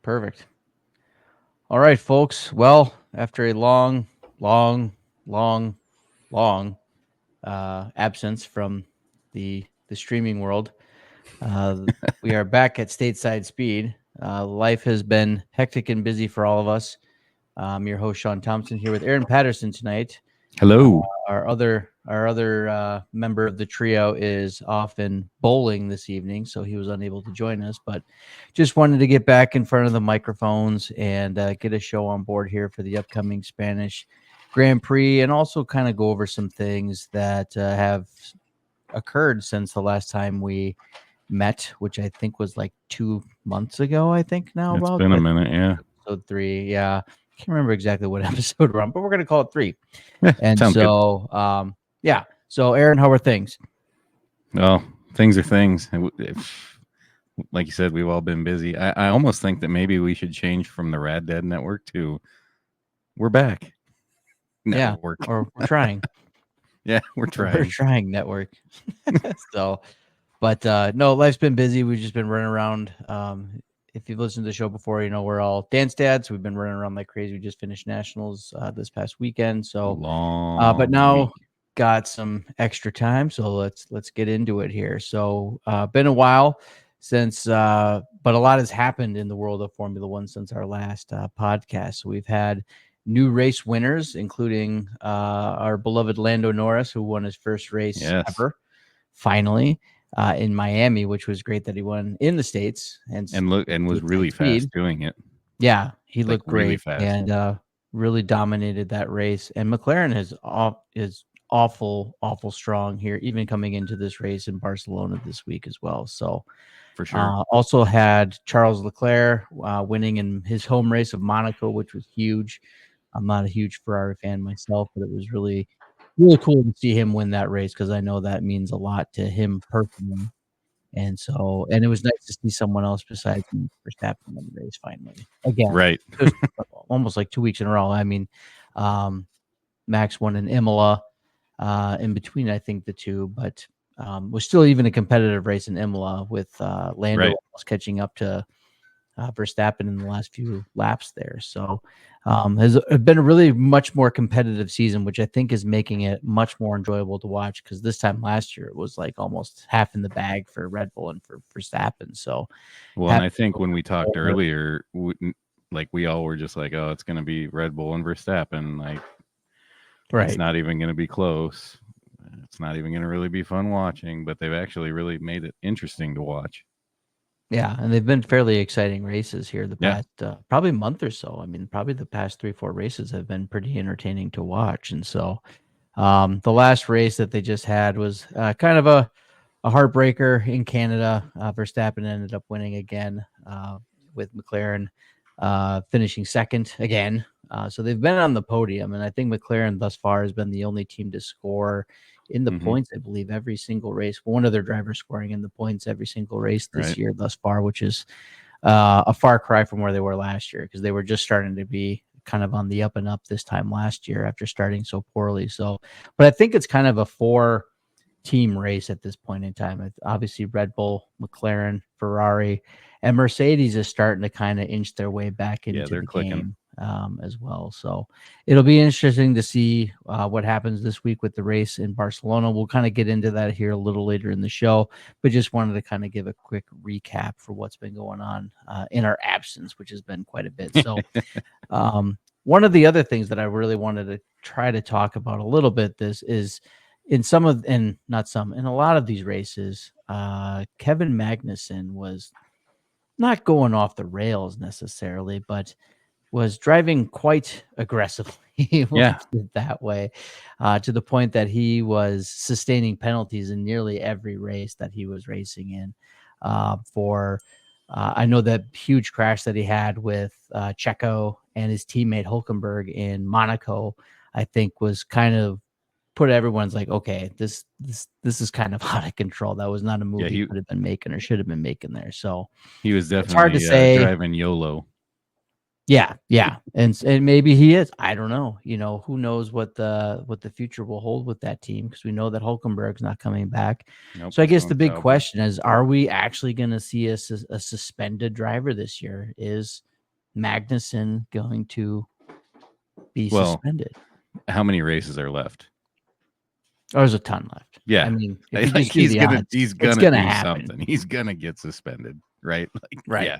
Perfect. All right, folks. Well, after a long, long absence from the streaming world, uh, we are back at Stateside Speed. Life has been hectic and busy for all of us. I'm your host Sean Thompson here with Aaron Patterson tonight. Hello. Our other member of the trio is off in bowling this evening, so he was unable to join us. But just wanted to get back in front of the microphones and get a show on board here for the upcoming Spanish Grand Prix, and also kind of go over some things that have occurred since the last time we met, which I think was like 2 months ago. I think now It's about been a minute, yeah. episode 3. Yeah, can't remember exactly what episode we're on, but we're gonna call it 3. Yeah, And sounds good. so, yeah. So, Aaron, how are things? Well, things are things. Like you said, we've all been busy. I almost think that maybe we should change from the Rad Dead Network to We're Back Network. Yeah, or we're trying. Yeah, we're We're trying. trying network. So, but no, life's been busy. We've just been running around. If you've listened to the show before, you know we're all dance dads. We've been running around like crazy. We just finished nationals this past weekend. So, Long but now week. got some extra time, so let's get into it here. So, been a while since, but a lot has happened in the world of Formula One since our last podcast. So we've had new race winners, including our beloved Lando Norris, who won his first race ever, finally, in Miami, which was great that he won in the States and was really fast doing it. Yeah, he looked great really fast and really dominated that race. And McLaren is awful strong here, even coming into this race in Barcelona this week as well. So for sure. Also had Charles Leclerc winning in his home race of Monaco, which was huge. I'm not a huge Ferrari fan myself, but it was really cool to see him win that race because I know that means a lot to him personally. And so, and it was nice to see someone else besides me Verstappen in the race finally. Again, Right. it was almost like 2 weeks in a row. I mean, Max won in Imola in between, I think, the two, but was still even a competitive race in Imola with Lando almost catching up to Verstappen in the last few laps there. So has been a really much more competitive season, which I think is making it much more enjoyable to watch because this time last year it was like almost half in the bag for Red Bull and for Verstappen. So, well, and I think when we talked earlier, we all were just like, oh, it's going to be Red Bull and Verstappen. Like, it's not even going to be close. It's not even going to really be fun watching, but they've actually really made it interesting to watch. Yeah, and they've been fairly exciting races here the past probably month or so. I mean, probably the past 3-4 races have been pretty entertaining to watch. And so the last race that they just had was kind of a heartbreaker in Canada. Verstappen ended up winning again with McLaren finishing second again. So they've been on the podium, and I think McLaren thus far has been the only team to score in the points, I believe, every single race. One of their drivers scoring in the points every single race this year thus far, which is a far cry from where they were last year because they were just starting to be kind of on the up and up this time last year after starting so poorly. So, but I think it's kind of a 4-team race at this point in time. It's obviously Red Bull, McLaren, Ferrari, and Mercedes is starting to kind of inch their way back into the game as well. So it'll be interesting to see what happens this week with the race in Barcelona. We'll kind of get into that here a little later in the show, but just wanted to kind of give a quick recap for what's been going on in our absence, which has been quite a bit. So one of the other things that I really wanted to try to talk about a little bit is in a lot of these races, Kevin Magnussen was not going off the rails necessarily, but was driving quite aggressively that way, to the point that he was sustaining penalties in nearly every race that he was racing in. I know that huge crash that he had with Checo and his teammate Hulkenberg in Monaco, I think was kind of put everyone's like, okay, this is kind of out of control. That was not a move he could have been making or should have been making there. So he was definitely it's hard to say. Driving YOLO. Yeah. And maybe he is. I don't know. You know, who knows what the future will hold with that team, because we know that Hulkenberg's not coming back. Nope, so I guess the big question is, are we actually going to see a suspended driver this year? Is Magnussen going to be Well, suspended? how many races are left? Oh, there's a ton left. Yeah. I mean, if you Like just do the odds, he's it's gonna gonna do happen. something. He's gonna get suspended, right? Like, Right. yeah.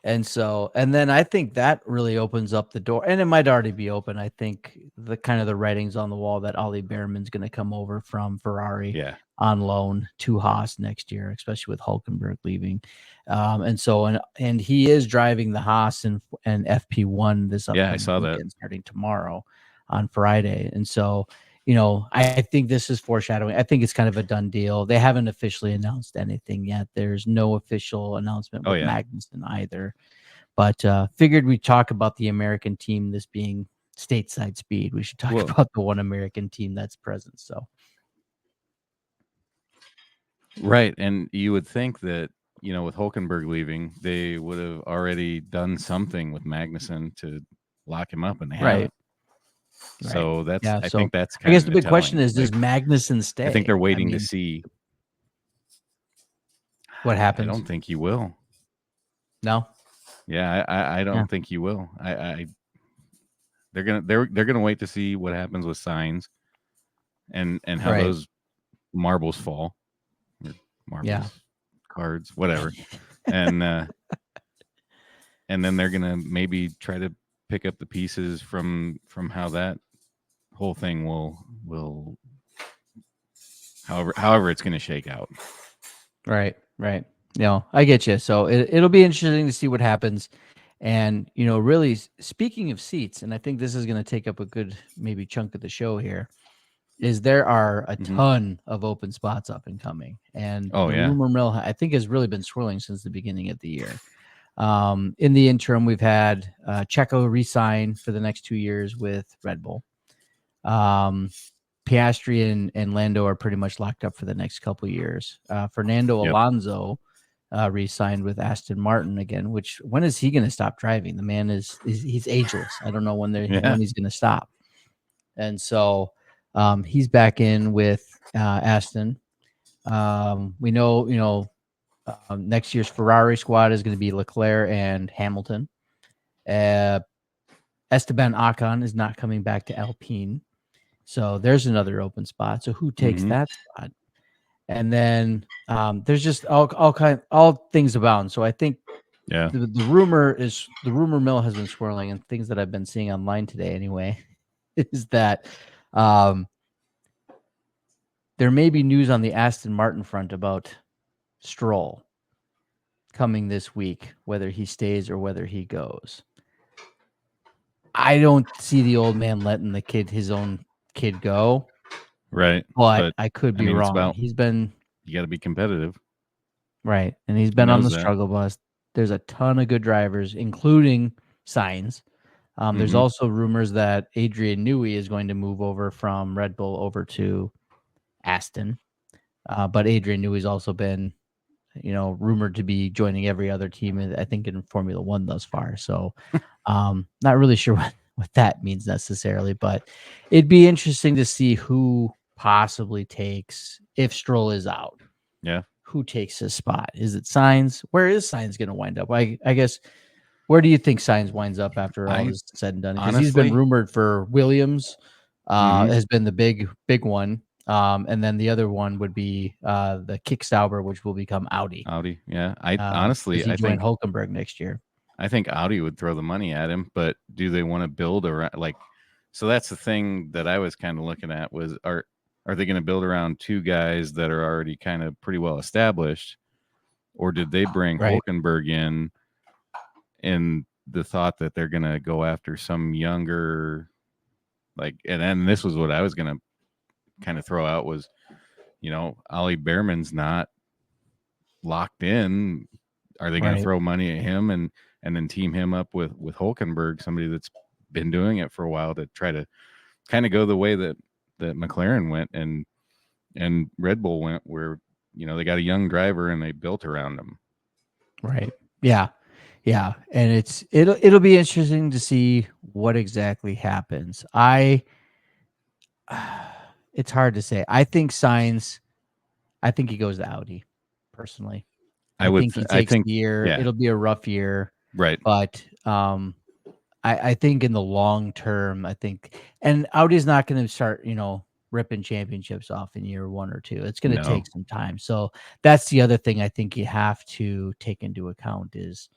And so, and then I think that really opens up the door, and it might already be open. I think the kind of the writings on the wall that Ollie Behrman's going to come over from Ferrari Yeah. on loan to Haas next year, especially with Hulkenberg leaving. And so, and he is driving the Haas and FP1 this Yeah, I upcoming saw that. weekend, starting tomorrow on Friday. And so, I think this is foreshadowing. I think it's kind of a done deal. They haven't officially announced anything yet. There's no official announcement with Magnussen either. But figured we'd talk about the American team, this being stateside speed. We should talk about the one American team that's present. So, right. And you would think that, with Hulkenberg leaving, they would have already done something with Magnussen to lock him up, and they haven't. So that's, I think that's kind I guess of the big question is, like, does Magnussen stay? I think they're waiting to see what happens. I don't think he will. No. Yeah, I don't think he will. They're gonna wait to see what happens with Sainz and how those marbles fall, or marbles, cards, whatever, and then they're gonna maybe try to pick up the pieces from how that whole thing will however it's gonna shake out. Right. I get you. So it'll be interesting to see what happens. And, really speaking of seats, and I think this is going to take up a good maybe chunk of the show here, is there are a ton of open spots up and coming. And the rumor mill, I think, has really been swirling since the beginning of the year. In the interim, we've had Checo re-sign for the next 2 years with Red Bull. Piastri and Lando are pretty much locked up for the next couple of years. Fernando Alonso re-signed with Aston Martin again, which when is he going to stop driving? The man he's ageless. I don't know when he's going to stop. And so he's back in with Aston. We know, next year's Ferrari squad is going to be Leclerc and Hamilton. Esteban Ocon is not coming back to Alpine. So there's another open spot. So who takes that spot? And then there's just all things abound. So I think the rumor mill has been swirling, and things that I've been seeing online today anyway is that there may be news on the Aston Martin front about Stroll coming this week, whether he stays or whether he goes. I don't see the old man letting his own kid go. Right. But I could be wrong. You got to be competitive. Right. And he's been on the struggle bus. There's a ton of good drivers, including Sainz. There's also rumors that Adrian Newey is going to move over from Red Bull over to Aston. But Adrian Newey's also been, rumored to be joining every other team, I think, in Formula One thus far. So not really sure what that means necessarily, but it'd be interesting to see who possibly takes, if Stroll is out. Yeah. Who takes his spot? Is it Sainz? Where is Sainz going to wind up? I guess, where do you think Sainz winds up after all is said and done? Because he's been rumored for Williams, has been the big one. And then the other one would be the Kick-Sauber, which will become Audi. Yeah. I think Hulkenberg next year. I think Audi would throw the money at him, but do they want to build around, like, so that's the thing that I was kind of looking at was, are they going to build around two guys that are already kind of pretty well established, or did they bring Hulkenberg in the thought that they're going to go after some younger, like, and then this was what I was going to kind of throw out was, Ollie Behrman's not locked in. Are they going to throw money at him and then team him up with Hulkenberg, somebody that's been doing it for a while, to try to kind of go the way that McLaren went and Red Bull went, where, they got a young driver and they built around him. Right. Yeah. And it'll be interesting to see what exactly happens. It's hard to say. I think Sainz, he goes to Audi personally. I think he takes the year. Yeah. It'll be a rough year. Right. But I think in the long term, and Audi's not going to start, ripping championships off in year 1 or 2. It's going to take some time. So that's the other thing I think you have to take into account is,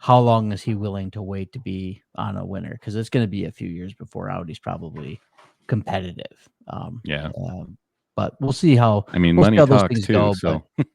how long is he willing to wait to be on a winner? Because it's going to be a few years before Audi's probably competitive. But we'll see how. I mean, we'll see money how those talks things too. go. So But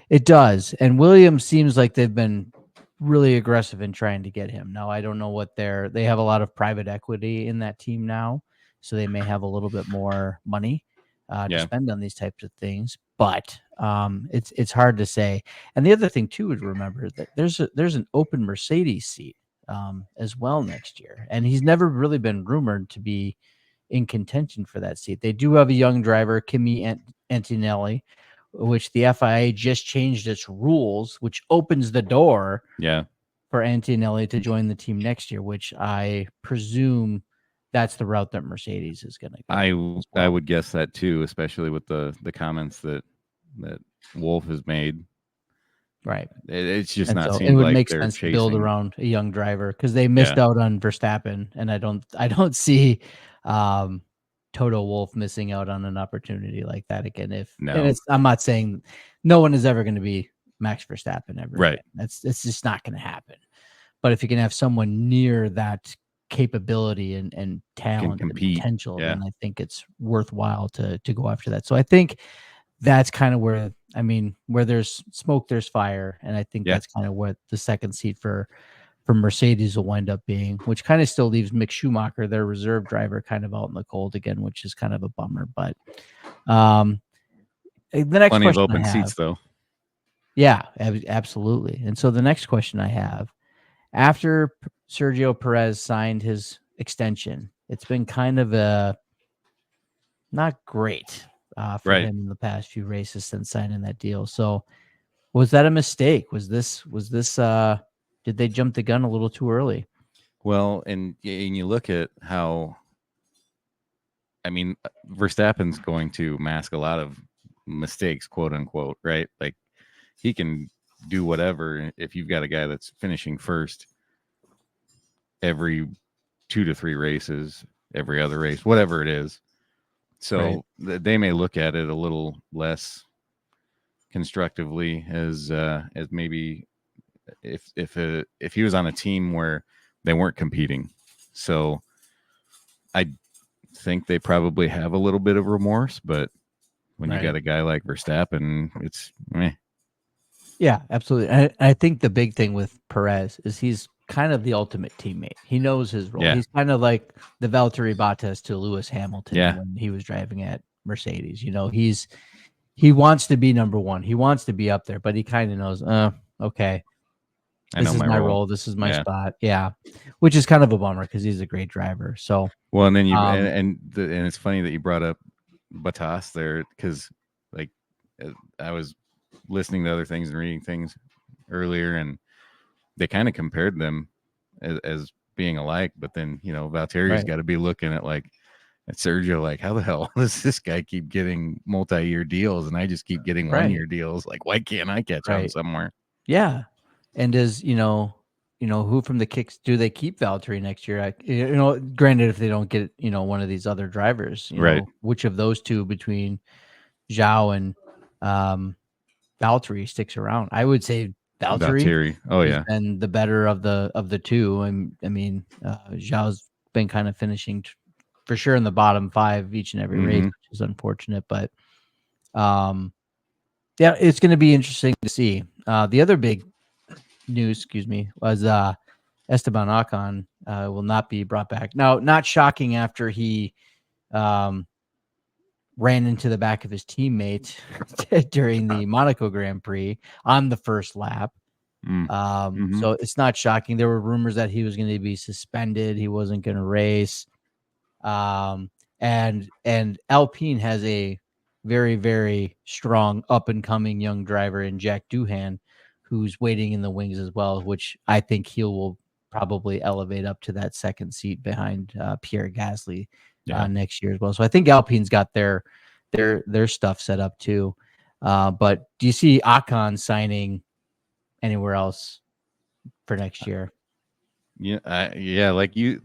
it does, and Williams seems like they've been really aggressive in trying to get him. Now I don't know what they have a lot of private equity in that team now, so they may have a little bit more money to spend on these types of things. But it's hard to say. And the other thing too is remember that there's an open Mercedes seat as well next year, and he's never really been rumored to be in contention for that seat. They do have a young driver, Kimi Antonelli, which the FIA just changed its rules, which opens the door for Antonelli to join the team next year, which I presume that's the route that Mercedes is going to go. I would guess that too, especially with the comments that Wolf has made. Right. It's just and not so seemed it would like make they're sense chasing. to build around a young driver because they missed out on Verstappen, and I don't see Toto Wolff missing out on an opportunity like that again. I'm not saying no one is ever going to be Max Verstappen ever. Right. Again. It's just not going to happen. But if you can have someone near that capability and talent and potential, then I think it's worthwhile to go after that. So I think that's kind of where there's smoke, there's fire. And I think that's kind of what the second seat for Mercedes will wind up being, which kind of still leaves Mick Schumacher, their reserve driver, kind of out in the cold again, which is kind of a bummer. But the next plenty question of open I have, seats though. Yeah, absolutely. And so the next question I have, after Sergio Perez signed his extension, it's been kind of not great for him in the past few races since signing that deal. So was that a mistake? Was this did they jump the gun a little too early? Well, and you look at how, Verstappen's going to mask a lot of mistakes, quote unquote, right? Like he can do whatever if you've got a guy that's finishing first every 2 to 3 races, every other race, whatever it is. So they may look at it a little less constructively as maybe if he was on a team where they weren't competing. So I think they probably have a little bit of remorse, but when you got a guy like Verstappen, it's meh. Yeah, absolutely. I think the big thing with Perez is he's kind of the ultimate teammate. He knows his role. He's kind of like the Valtteri Bottas to Lewis Hamilton when he was driving at Mercedes. He wants to be number one. He wants to be up there, but he kind of knows, okay, this is my role. This is my spot. Yeah, which is kind of a bummer because he's a great driver. So well, and then you and it's funny that you brought up Bottas there because like I was listening to other things and reading things earlier, and they kind of compared them as being alike. But then Valtteri's got to be looking at Sergio, like, how the hell does this guy keep getting multi-year deals and I just keep getting 1-year deals? Like, why can't I catch on somewhere? Yeah, and does who from the kicks do they keep Valtteri next year? Granted, if they don't get one of these other drivers, which of those two between Zhao and Valtteri sticks around? I would say Valtteri. Oh yeah, and the better of the two. And Zhao's been kind of finishing for sure in the bottom 5 each and every race, which is unfortunate. But yeah, it's going to be interesting to see. The other big news, was Esteban Ocon will not be brought back. Now, not shocking after he ran into the back of his teammate during the Monaco Grand Prix on the first lap. So it's not shocking. There were rumors that he was going to be suspended. He wasn't going to race. And Alpine has a very, very strong up and coming young driver in Jack Doohan, who's waiting in the wings as well, which I think he will probably elevate up to that second seat behind Pierre Gasly next year as well. So I think Alpine's got their stuff set up too. But do you see Ocon signing anywhere else for next year? Yeah, like you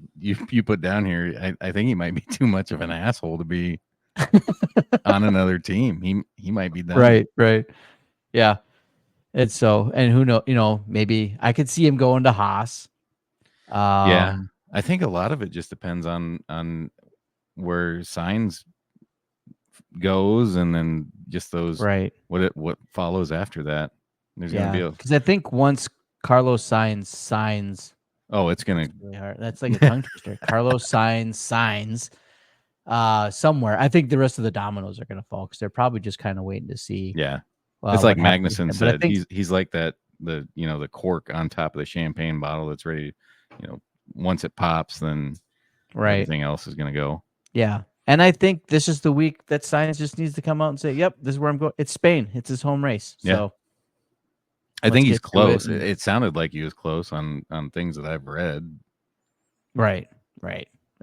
put down here. I think he might be too much of an asshole to be on another team. He might be done. Right. Yeah. And so, and who know, maybe I could see him going to Haas. Yeah, I think a lot of it just depends on where Signs goes, and then just those right. what follows after that. There's going to be Yeah. a Because I think once Carlos signs, it's going to really hard. That's like a tongue twister. Carlos signs somewhere. I think the rest of the dominoes are going to fall because they're probably just kind of waiting to see yeah. It's like what happens. Magnuson But I said. think He's like that the cork on top of the champagne bottle that's ready. Once it pops, then everything else is going to go. Yeah. And I think this is the week that Sainz just needs to come out and say, "Yep, this is where I'm going." It's Spain. It's his home race. Yeah. So I think he's get to close. It sounded like he was close on things that I've read. Right.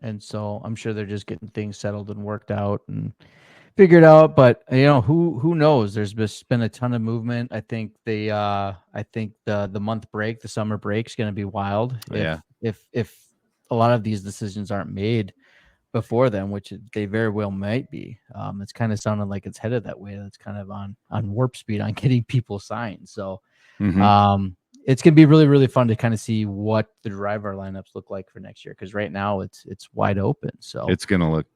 And so I'm sure they're just getting things settled and worked out and figured out. But who knows? There's just been a ton of movement. I think the month break, the summer break, is going to be wild. If a lot of these decisions aren't made before then, which they very well might be. It's kind of sounding like it's headed that way. That's kind of on warp speed on getting people signed. So it's going to be really, really fun to kind of see what the driver lineups look like for next year. Because right now it's wide open. So it's going to look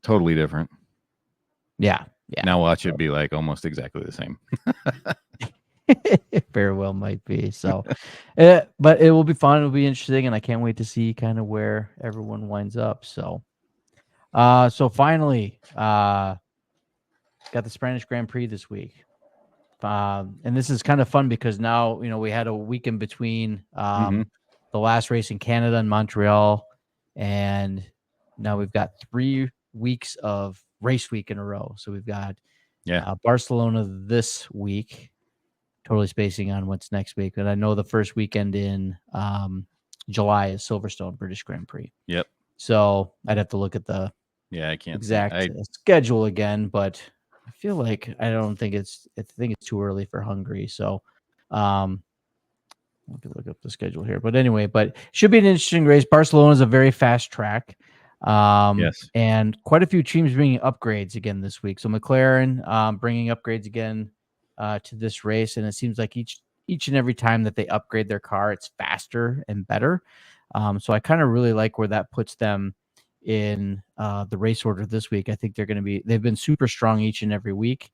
totally different. Yeah. Now watch it be like almost exactly the same. It very well might be. So, but it will be fun. It'll be interesting. And I can't wait to see kind of where everyone winds up. So, so finally, got the Spanish Grand Prix this week. And this is kind of fun because now, we had a week in between the last race in Canada and Montreal. And now we've got 3 weeks of race week in a row. So we've got Barcelona this week, totally spacing on what's next week. But I know the first weekend in July is Silverstone British Grand Prix. Yep. So I'd have to look at the I can't exact schedule again, but I feel like I think it's too early for Hungary. So let me look up the schedule here. But anyway, should be an interesting race. Barcelona is a very fast track. Yes. And quite a few teams bringing upgrades again this week. So McLaren bringing upgrades again to this race, and it seems like each and every time that they upgrade their car, it's faster and better. So I kind of really like where that puts them in the race order this week. I think they've been super strong each and every week.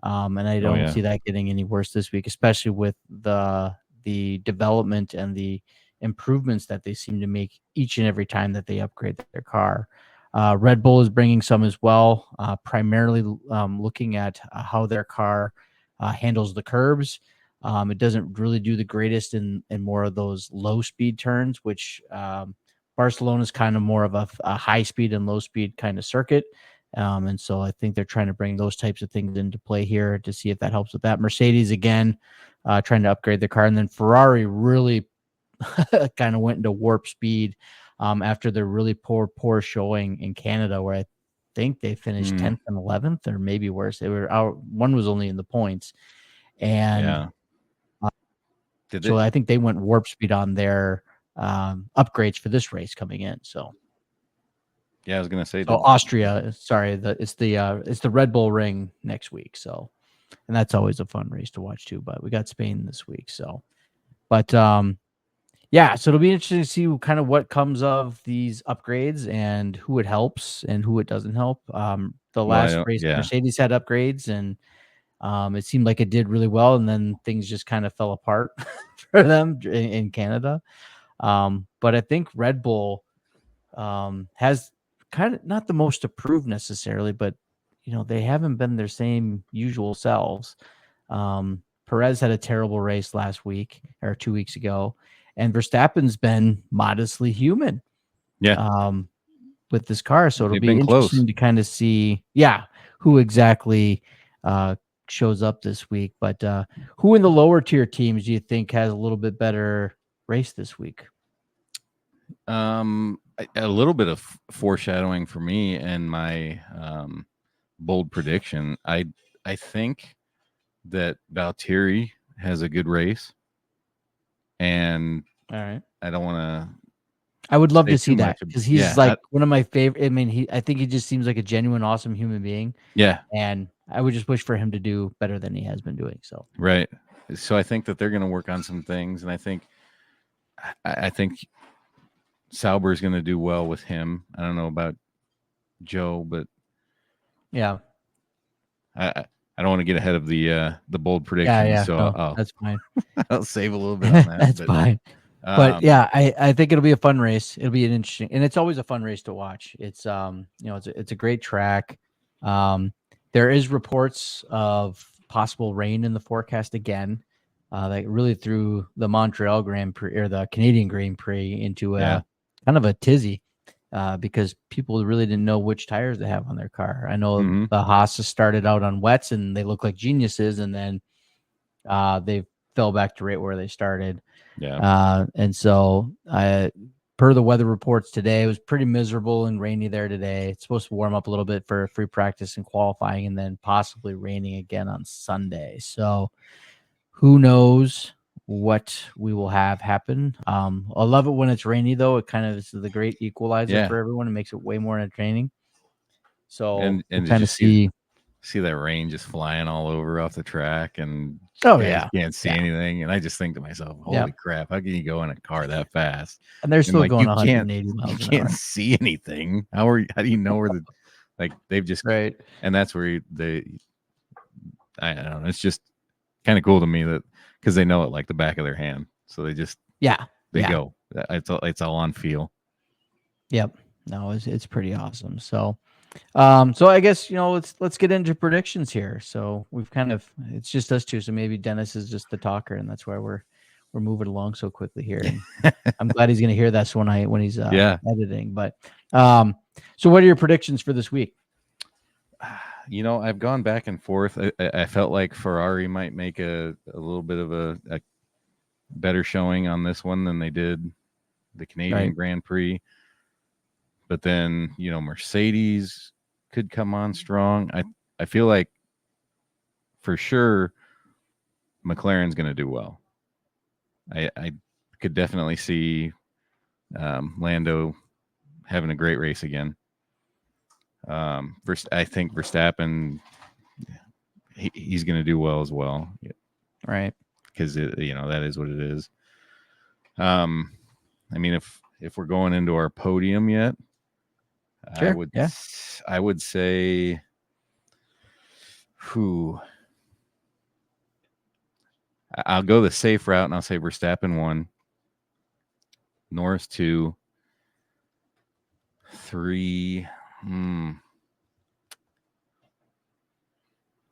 And I don't see that getting any worse this week, especially with the development and the improvements that they seem to make each and every time that they upgrade their car. Red Bull is bringing some as well, primarily looking at how their car handles the curbs. It doesn't really do the greatest in more of those low speed turns, which Barcelona is kind of more of a high speed and low speed kind of circuit. And so I think they're trying to bring those types of things into play here to see if that helps with that. Mercedes, again, trying to upgrade their car. And then Ferrari really kind of went into warp speed after their really poor showing in Canada, where I think they finished 10th and 11th, or maybe worse. They were out. One was only in the points. And so I think they went warp speed on their upgrades for this race coming in. So I was gonna say. So Austria, sorry, it's the Red Bull Ring next week. So, and that's always a fun race to watch too. But we got Spain this week. So, but yeah, so it'll be interesting to see kind of what comes of these upgrades and who it helps and who it doesn't help. The last race, Mercedes had upgrades, and it seemed like it did really well, and then things just kind of fell apart for them in Canada. But I think Red Bull has kind of not the most approved necessarily, but they haven't been their same usual selves. Perez had a terrible race last week or 2 weeks ago, and Verstappen's been modestly human. With this car, so it'll be interesting to kind of see, who exactly shows up this week. But who in the lower tier teams do you think has a little bit better race this week? A little bit of foreshadowing for me and my bold prediction. I think that Valtteri has a good race, and All right. I don't want to. I would love say to see too that much. because he's Yeah, like one of my favorite. I mean, I think he just seems like a genuine, awesome human being, yeah, and I would just wish for him to do better than he has been doing. So right. So I think that they're going to work on some things, and I think Sauber is going to do well with him. I don't know about Joe, but yeah, I don't want to get ahead of the bold yeah, predictions. yeah. So No, that's fine. I'll save a little bit on that. That's But fine. But um, yeah, I think it'll be a fun race. It'll be an interesting, and it's always a fun race to watch. It's it's a great track. There is reports of possible rain in the forecast again. Like really threw the Montreal Grand Prix or the Canadian Grand Prix into yeah, a kind of a tizzy because people really didn't know which tires to have on their car. I know mm-hmm, the Haas started out on wets and they look like geniuses, and then they fell back to right where they started. yeah, And so, per the weather reports today, it was pretty miserable and rainy there today. It's supposed to warm up a little bit for free practice and qualifying, and then possibly raining again on Sunday. So, who knows what we will have happen? I love it when it's rainy, though. It kind of is the great equalizer yeah. for everyone. It makes it way more entertaining. So, we'll And to kind of just see. see that rain just flying all over off the track, and Oh, guys yeah. can't see Yeah. anything. And I just think to myself, Yeah. holy crap, how can you go in a car that fast? And they're And still like going you 180 you miles an can't hour. see anything. How do you know where the like they've just Right. and that's where I don't know. It's just kind of cool to me that because they know it like the back of their hand. So Yeah. they Yeah. go. It's all on feel. Yep. No, it's pretty awesome. So, so I guess let's get into predictions here. So it's just us two. So maybe Dennis is just the talker, and that's why we're moving along so quickly here. And I'm glad he's going to hear this when he's Yeah. editing. But so what are your predictions for this week? I've gone back and forth. I felt like Ferrari might make a little bit of a better showing on this one than they did the Canadian Right. Grand Prix. But then, Mercedes could come on strong. I feel like for sure McLaren's going to do well. I could definitely see Lando having a great race again. First, I think Verstappen, he's going to do well as well. Right. Because that is what it is. I mean, if we're going into our podium yet, Sure. I would say who I'll go the safe route and I'll say Verstappen 1, Norris 2, 3,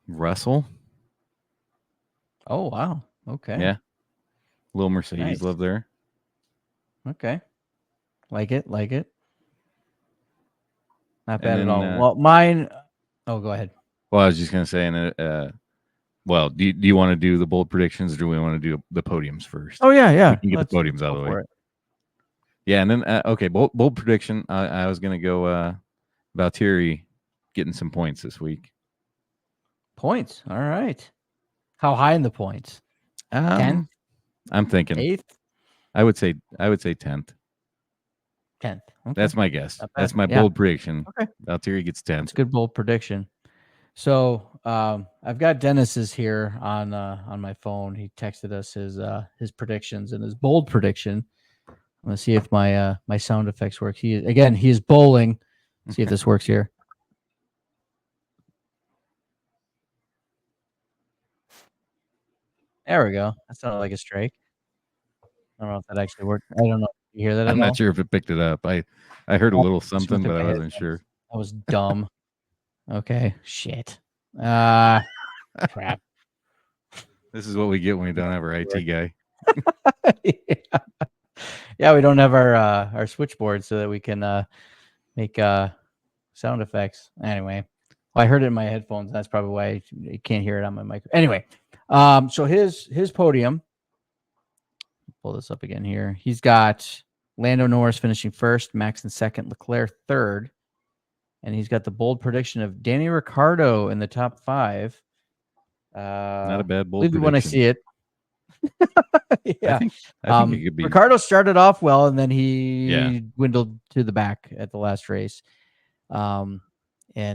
Russell. Oh wow. Okay. Yeah. Little Mercedes Nice. love there. Okay. Like it. Not And bad then, at all. Well, mine. Oh, go ahead. Well, I was just gonna say, well, do you want to do the bold predictions, or do we want to do the podiums first? Oh yeah. We can get the podiums out of the way. Yeah, and then okay, bold prediction. I was gonna go Valtteri getting some points this week. Points. All right. How high in the points? 10th? I'm thinking 8th? I would say 10th. 10th. Okay. That's my guess. That's my bold prediction. Okay. Valtteri gets 10th. That's a good bold prediction. So I've got Dennis's here on my phone. He texted us his predictions and his bold prediction. I'm gonna see if my my sound effects work. He is bowling. See if this works here. There we go. That sounded like a strike. I don't know if that actually worked. I don't know. You hear that? I'm not sure if it picked it up. I heard a little something, but I wasn't sure. That was dumb. Okay. Shit. Crap. This is what we get when we don't have our IT guy. Yeah, we don't have our switchboard so that we can make sound effects. Anyway, well, I heard it in my headphones. That's probably why you can't hear it on my mic. Anyway, so his podium. Pull this up again here. He's got Lando Norris finishing first, Max in second, Leclerc third, and he's got the bold prediction of Danny Ricciardo in the top 5. Not a bad bold prediction. When I see it. Yeah. I think it could be. Ricardo started off well, and then he dwindled to the back at the last race. And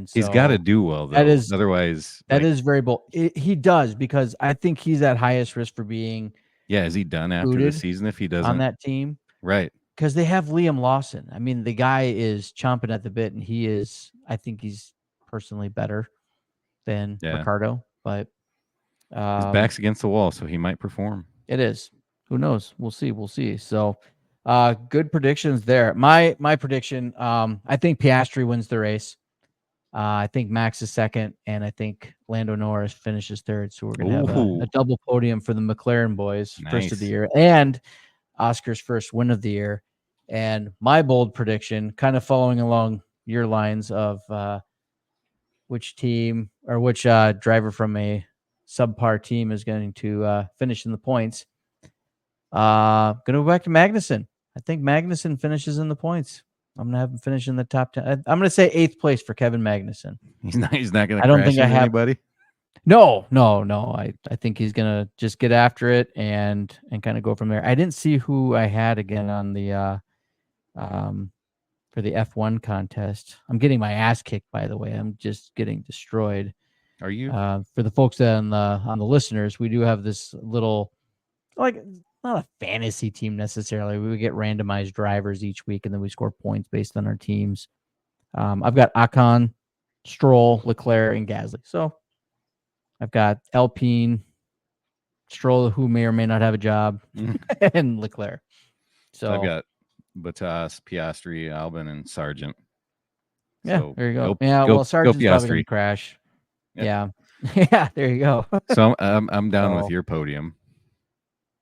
so he's got to do well though. Otherwise, that is very bold. He does, because I think he's at highest risk for being. Yeah, is he done after the season if he doesn't on that team? Right. Because they have Liam Lawson. I mean, the guy is chomping at the bit, and I think he's personally better than Ricardo, but his back's against the wall, so he might perform. It is. Who knows? We'll see. So, good predictions there. My prediction, I think Piastri wins the race. I think Max is second, and I think Lando Norris finishes third. So we're going to have a double podium for the McLaren boys, first of the year, and Oscar's first win of the year. And my bold prediction, kind of following along your lines of which team or which driver from a subpar team is going to finish in the points. Going to go back to Magnussen. I think Magnussen finishes in the points. I'm going to have him finish in the top 10. I'm going to say 8th place for Kevin Magnussen. He's not going to crash into anybody? No. I think he's going to just get after it and kind of go from there. I didn't see who I had again on the for the F1 contest. I'm getting my ass kicked, by the way. I'm just getting destroyed. Are you? For the folks that on the listeners, we do have this little, like, not a fantasy team necessarily. We would get randomized drivers each week, and then we score points based on our teams. I've got Ocon, Stroll, Leclerc, and Gasly. So I've got Alpine, Stroll, who may or may not have a job, and Leclerc. So I've got Bottas, Piastri, Albon, and Sargent. Yeah, so there you go. Well, Sargent's probably going to crash. Yeah. Yeah, there you go. So I'm down with your podium.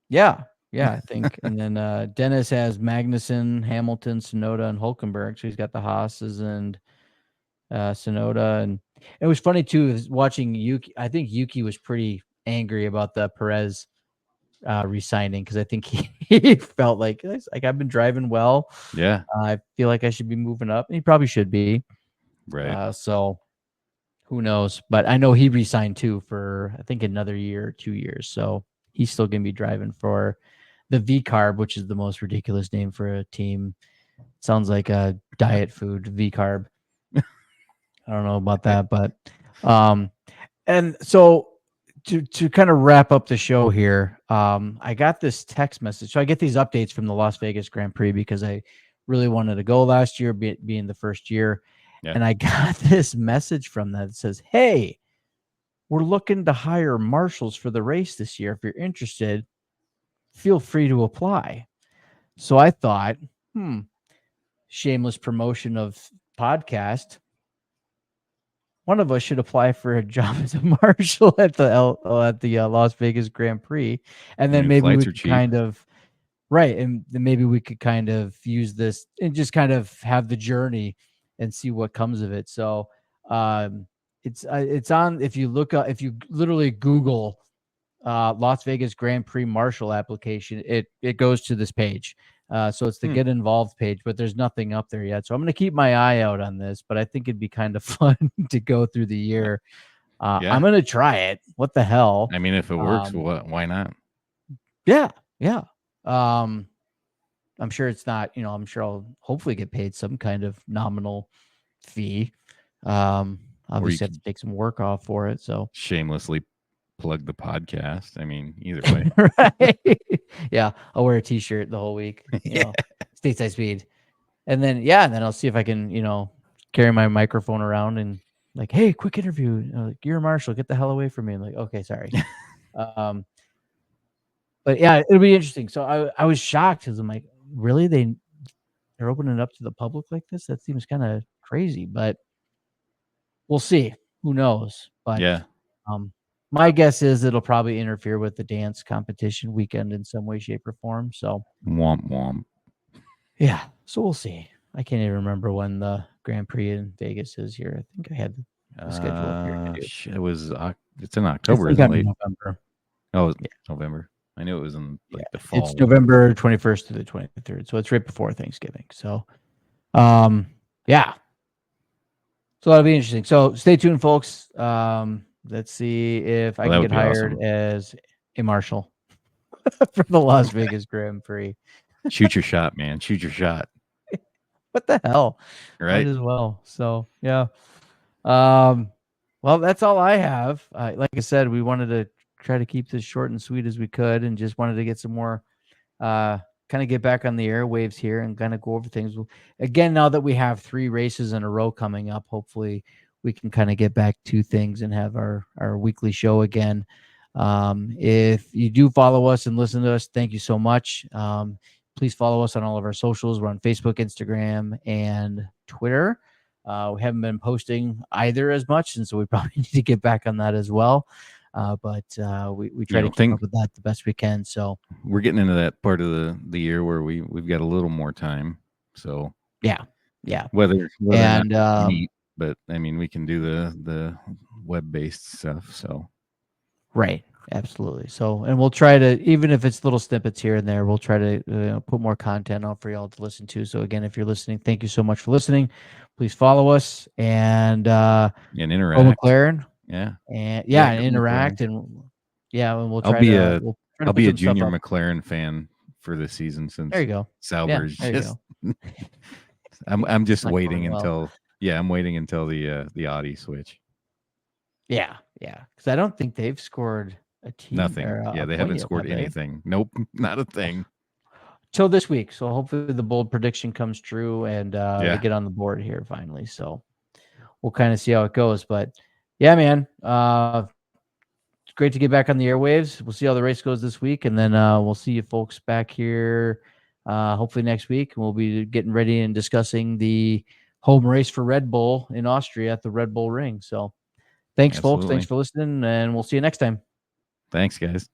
Yeah, I think. And then Dennis has Magnussen, Hamilton, Tsunoda, and Hülkenberg. So he's got the Haas's and Tsunoda. And it was funny, too, watching Yuki. I think Yuki was pretty angry about the Perez re-signing, because I think he felt like I've been driving well. Yeah. I feel like I should be moving up. And he probably should be. Right. So who knows? But I know he re-signed, too, for, I think, another year or 2 years. So he's still going to be driving for the V-Carb, which is the most ridiculous name for a team. Sounds like a diet food, V-Carb. I don't know about that, but and so to kind of wrap up the show here, I got this text message. So I get these updates from the Las Vegas Grand Prix because I really wanted to go last year, being the first year. Yeah. And I got this message from that says, "Hey, we're looking to hire marshals for the race this year. If you're interested, feel free to apply." So I thought, shameless promotion of podcast. One of us should apply for a job as a marshal at the Las Vegas Grand Prix, and then maybe we could kind of and then maybe we could kind of use this and just kind of have the journey and see what comes of it. So it's on, if you literally Google Las Vegas Grand Prix marshal application, it goes to this page. So it's the get involved page, but there's nothing up there yet. So I'm going to keep my eye out on this, but I think it'd be kind of fun to go through the year. I'm going to try it. What the hell? I mean, if it works, why not? Yeah. I'm sure it's not, I'm sure I'll hopefully get paid some kind of nominal fee. Obviously have to take some work off for it. So shamelessly plug the podcast. I mean, either way. Right. Yeah. I'll wear a t-shirt the whole week, Stateside Speed. And then, then I'll see if I can, carry my microphone around and like, hey, quick interview. Like, you're a marshal, get the hell away from me. I'm like, okay, sorry. But yeah, it'll be interesting. So I was shocked because I'm like, really? They're opening it up to the public like this? That seems kind of crazy, but we'll see. Who knows? But yeah. My guess is it'll probably interfere with the dance competition weekend in some way, shape, or form. So womp womp. Yeah. So we'll see. I can't even remember when the Grand Prix in Vegas is here. I think I had the schedule up here. It's in October, isn't it? November. Oh, yeah. November. I knew it was in the fall. It's November 21st to the 23rd. So it's right before Thanksgiving. So, yeah. So that'll be interesting. So stay tuned, folks. Let's see if I can get hired as a marshal. for the Las Vegas Grand Prix. Shoot your shot, man. Shoot your shot. What the hell? Right. Might as well. So yeah. Well, that's all I have. Like I said, we wanted to try to keep this short and sweet as we could, and just wanted to get some more, kind of get back on the airwaves here and kind of go over things. Again, now that we have 3 races in a row coming up, hopefully we can kind of get back to things and have our weekly show again. If you do follow us and listen to us, thank you so much. Please follow us on all of our socials. We're on Facebook, Instagram, and Twitter. We haven't been posting either as much, and so we probably need to get back on that as well. But we try to keep up with that the best we can. So we're getting into that part of the year where we've got a little more time. So yeah. Whether and meet, but I mean, we can do the web-based stuff. So right, absolutely. So, and we'll try to, even if it's little snippets here and there, we'll try to put more content out for y'all to listen to. So again, if you're listening, thank you so much for listening. Please follow us and interact. McLaren. Yeah. And interact McLaren. and we'll I'll try be to I'll be a junior McLaren fan for this season since there you go. Sauber's just I'm just waiting until I'm waiting until the Audi switch. Yeah, because I don't think they've scored a team. Nothing. They haven't scored anything. Nope, not a thing. Till this week. So hopefully the bold prediction comes true and they get on the board here finally. So we'll kind of see how it goes. But yeah, man, it's great to get back on the airwaves. We'll see how the race goes this week, and then we'll see you folks back here hopefully next week. We'll be getting ready and discussing the home race for Red Bull in Austria at the Red Bull Ring. So thanks, folks. Thanks for listening, and we'll see you next time. Thanks, guys.